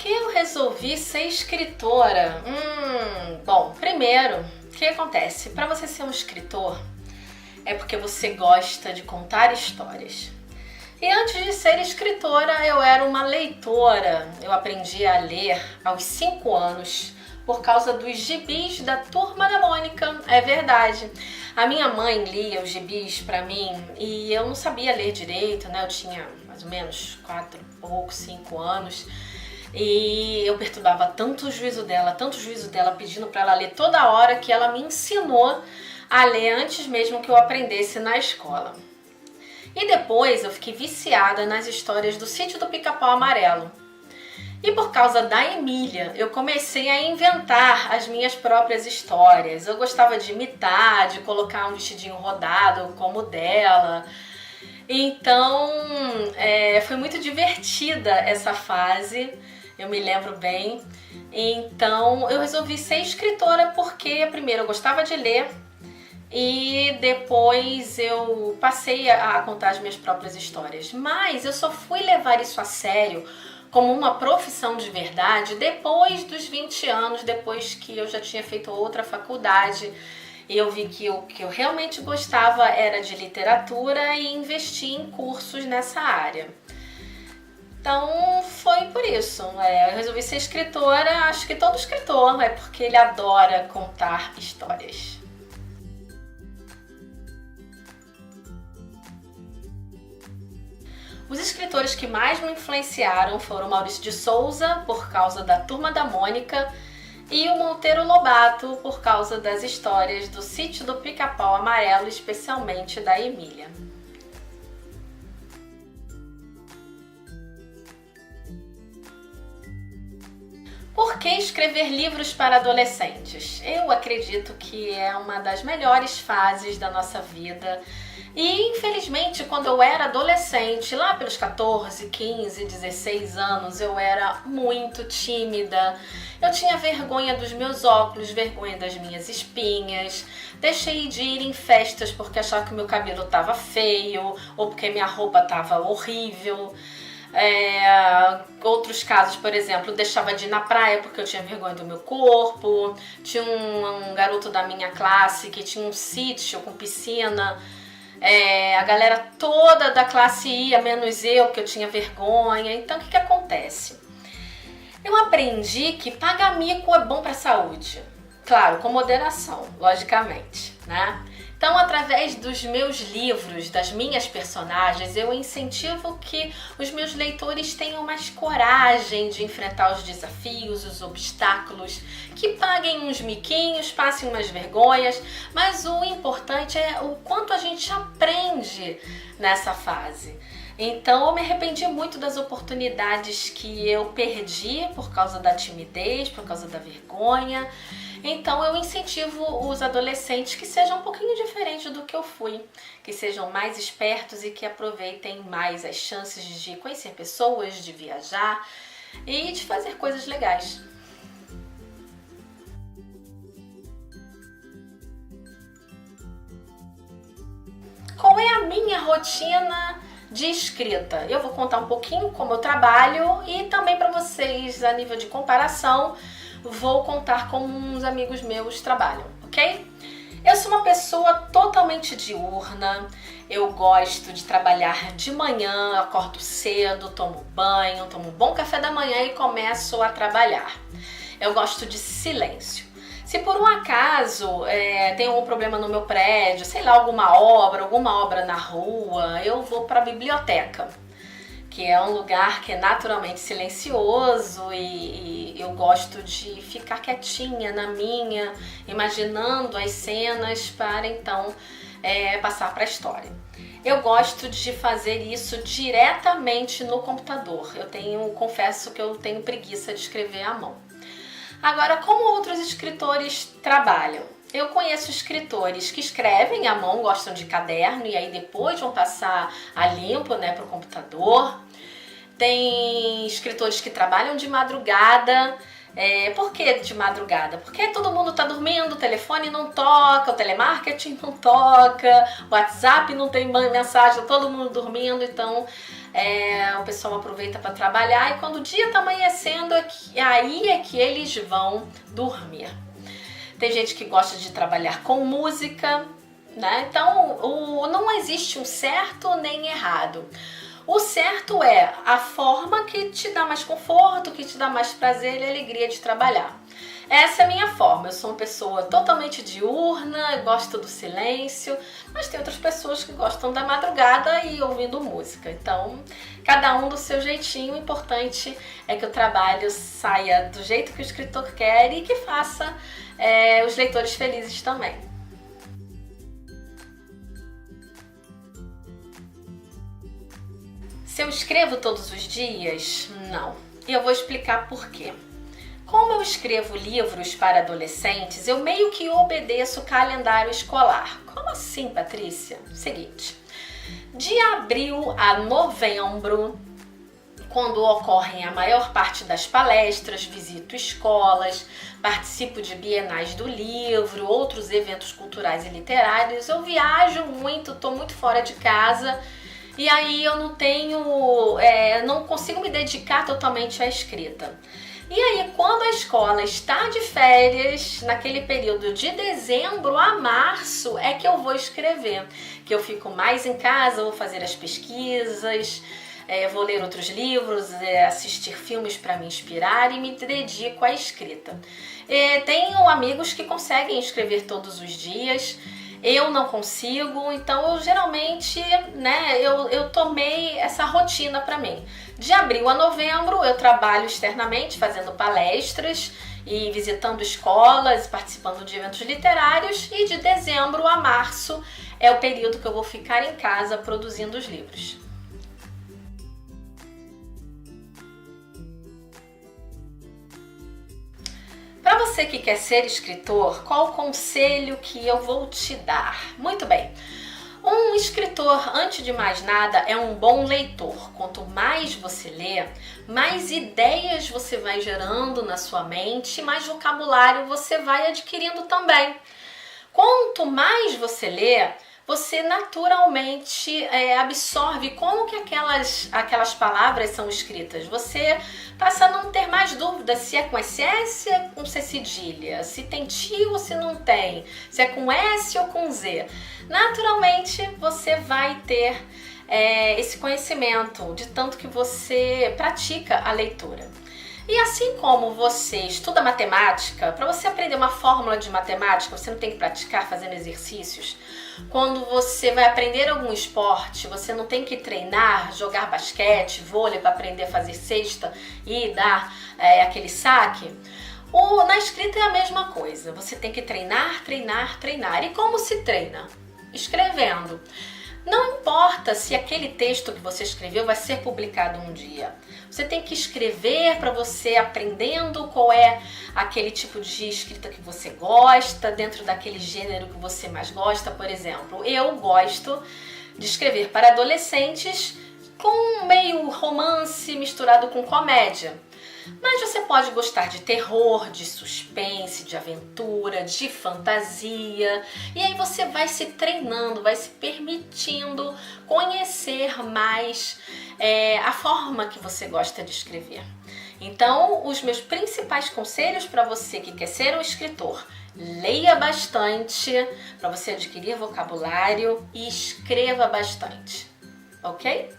que eu resolvi ser escritora? Bom, primeiro, o que acontece? Para você ser um escritor, é porque você gosta de contar histórias. E antes de ser escritora, eu era uma leitora. Eu aprendi a ler aos 5 anos por causa dos gibis da Turma da Mônica. É verdade. A minha mãe lia os gibis pra mim e eu não sabia ler direito, né? Eu tinha mais ou menos 4 e pouco, 5 anos. E eu perturbava tanto o juízo dela pedindo pra ela ler toda hora, que ela me ensinou a ler antes mesmo que eu aprendesse na escola. E depois eu fiquei viciada nas histórias do Sítio do Pica-Pau Amarelo. E por causa da Emília, eu comecei a inventar as minhas próprias histórias. Eu gostava de imitar, de colocar um vestidinho rodado como o dela. Então, foi muito divertida essa fase, eu me lembro bem. Então, eu resolvi ser escritora porque, primeiro, eu gostava de ler. E depois eu passei a contar as minhas próprias histórias. Mas eu só fui levar isso a sério como uma profissão de verdade depois dos 20 anos, depois que eu já tinha feito outra faculdade. E eu vi que o que eu realmente gostava era de literatura e investi em cursos nessa área. Então foi por isso. Eu resolvi ser escritora. Acho que todo escritor é porque ele adora contar histórias. Os escritores que mais me influenciaram foram Maurício de Souza, por causa da Turma da Mônica, e o Monteiro Lobato, por causa das histórias do Sítio do Pica-Pau Amarelo, especialmente da Emília. Por que escrever livros para adolescentes? Eu acredito que é uma das melhores fases da nossa vida. E infelizmente, quando eu era adolescente, lá pelos 14, 15, 16 anos, eu era muito tímida. Eu tinha vergonha dos meus óculos, vergonha das minhas espinhas. Deixei de ir em festas porque achava que meu cabelo estava feio ou porque minha roupa estava horrível. Outros casos, por exemplo, deixava de ir na praia porque eu tinha vergonha do meu corpo. Tinha um garoto da minha classe que tinha um sítio com piscina. A galera toda da classe ia, menos eu, porque eu tinha vergonha. Então, o que acontece? Eu aprendi que pagar mico é bom para a saúde. Claro, com moderação, logicamente, né? Então, através dos meus livros, das minhas personagens, eu incentivo que os meus leitores tenham mais coragem de enfrentar os desafios, os obstáculos, que paguem uns miquinhos, passem umas vergonhas, mas o importante é o quanto a gente aprende nessa fase. Então, eu me arrependi muito das oportunidades que eu perdi por causa da timidez, por causa da vergonha. Então, eu incentivo os adolescentes que sejam um pouquinho diferentes do que eu fui, que sejam mais espertos e que aproveitem mais as chances de conhecer pessoas, de viajar e de fazer coisas legais. Qual é a minha rotina de escrita? Eu vou contar um pouquinho como eu trabalho e também para vocês, a nível de comparação, vou contar como uns amigos meus trabalham, ok? Eu sou uma pessoa totalmente diurna, eu gosto de trabalhar de manhã, acordo cedo, tomo banho, tomo um bom café da manhã e começo a trabalhar. Eu gosto de silêncio. Se por um acaso tem algum problema no meu prédio, sei lá, alguma obra na rua, eu vou para a biblioteca, que é um lugar que é naturalmente silencioso e eu gosto de ficar quietinha na minha, imaginando as cenas para então passar para a história. Eu gosto de fazer isso diretamente no computador. Confesso que eu tenho preguiça de escrever à mão. Agora, como outros escritores trabalham? Eu conheço escritores que escrevem à mão, gostam de caderno e aí depois vão passar a limpo, para o computador. Tem escritores que trabalham de madrugada Por que de madrugada? Porque todo mundo tá dormindo, o telefone não toca, o telemarketing não toca, o WhatsApp não tem mensagem, tá todo mundo dormindo, então o pessoal aproveita para trabalhar e quando o dia tá amanhecendo, aí é que eles vão dormir. Tem gente que gosta de trabalhar com música, né? Então não existe um certo nem errado. O certo é a forma que te dá mais conforto, que te dá mais prazer e alegria de trabalhar. Essa é a minha forma. Eu sou uma pessoa totalmente diurna, gosto do silêncio, mas tem outras pessoas que gostam da madrugada e ouvindo música. Então, cada um do seu jeitinho. O importante é que o trabalho saia do jeito que o escritor quer e que faça os leitores felizes também. Se eu escrevo todos os dias? Não. E eu vou explicar por quê. Como eu escrevo livros para adolescentes, eu meio que obedeço o calendário escolar. Como assim, Patrícia? Seguinte, de abril a novembro, quando ocorrem a maior parte das palestras, visito escolas, participo de bienais do livro, outros eventos culturais e literários, eu viajo muito, estou muito fora de casa. E aí eu não consigo me dedicar totalmente à escrita. E aí quando a escola está de férias, naquele período de dezembro a março, é que eu vou escrever. Que eu fico mais em casa, vou fazer as pesquisas, vou ler outros livros, assistir filmes para me inspirar e me dedico à escrita. Tenho amigos que conseguem escrever todos os dias. Eu não consigo, então eu geralmente, eu tomei essa rotina para mim. De abril a novembro eu trabalho externamente, fazendo palestras e visitando escolas, participando de eventos literários, e de dezembro a março é o período que eu vou ficar em casa produzindo os livros. Para você que quer ser escritor, qual o conselho que eu vou te dar? Muito bem, um escritor, antes de mais nada, é um bom leitor. Quanto mais você lê, mais ideias você vai gerando na sua mente, mais vocabulário você vai adquirindo também. Quanto mais você lê, você naturalmente absorve como que aquelas palavras são escritas. Você passa a não ter mais dúvida se é com SS, se é com C cedilha, se tem tio ou se não tem, se é com S ou com Z. Naturalmente você vai ter esse conhecimento de tanto que você pratica a leitura. E assim como você estuda matemática, para você aprender uma fórmula de matemática, você não tem que praticar fazendo exercícios. Quando você vai aprender algum esporte, você não tem que treinar, jogar basquete, vôlei para aprender a fazer cesta e dar aquele saque. Na escrita é a mesma coisa, você tem que treinar, treinar, treinar. E como se treina? Escrevendo. Não importa se aquele texto que você escreveu vai ser publicado um dia. Você tem que escrever para você aprendendo qual é aquele tipo de escrita que você gosta, dentro daquele gênero que você mais gosta. Por exemplo, eu gosto de escrever para adolescentes com meio romance misturado com comédia. Mas você pode gostar de terror, de suspense, de aventura, de fantasia. E aí você vai se treinando, vai se permitindo conhecer mais a forma que você gosta de escrever. Então, os meus principais conselhos para você que quer ser um escritor: leia bastante para você adquirir vocabulário e escreva bastante, ok?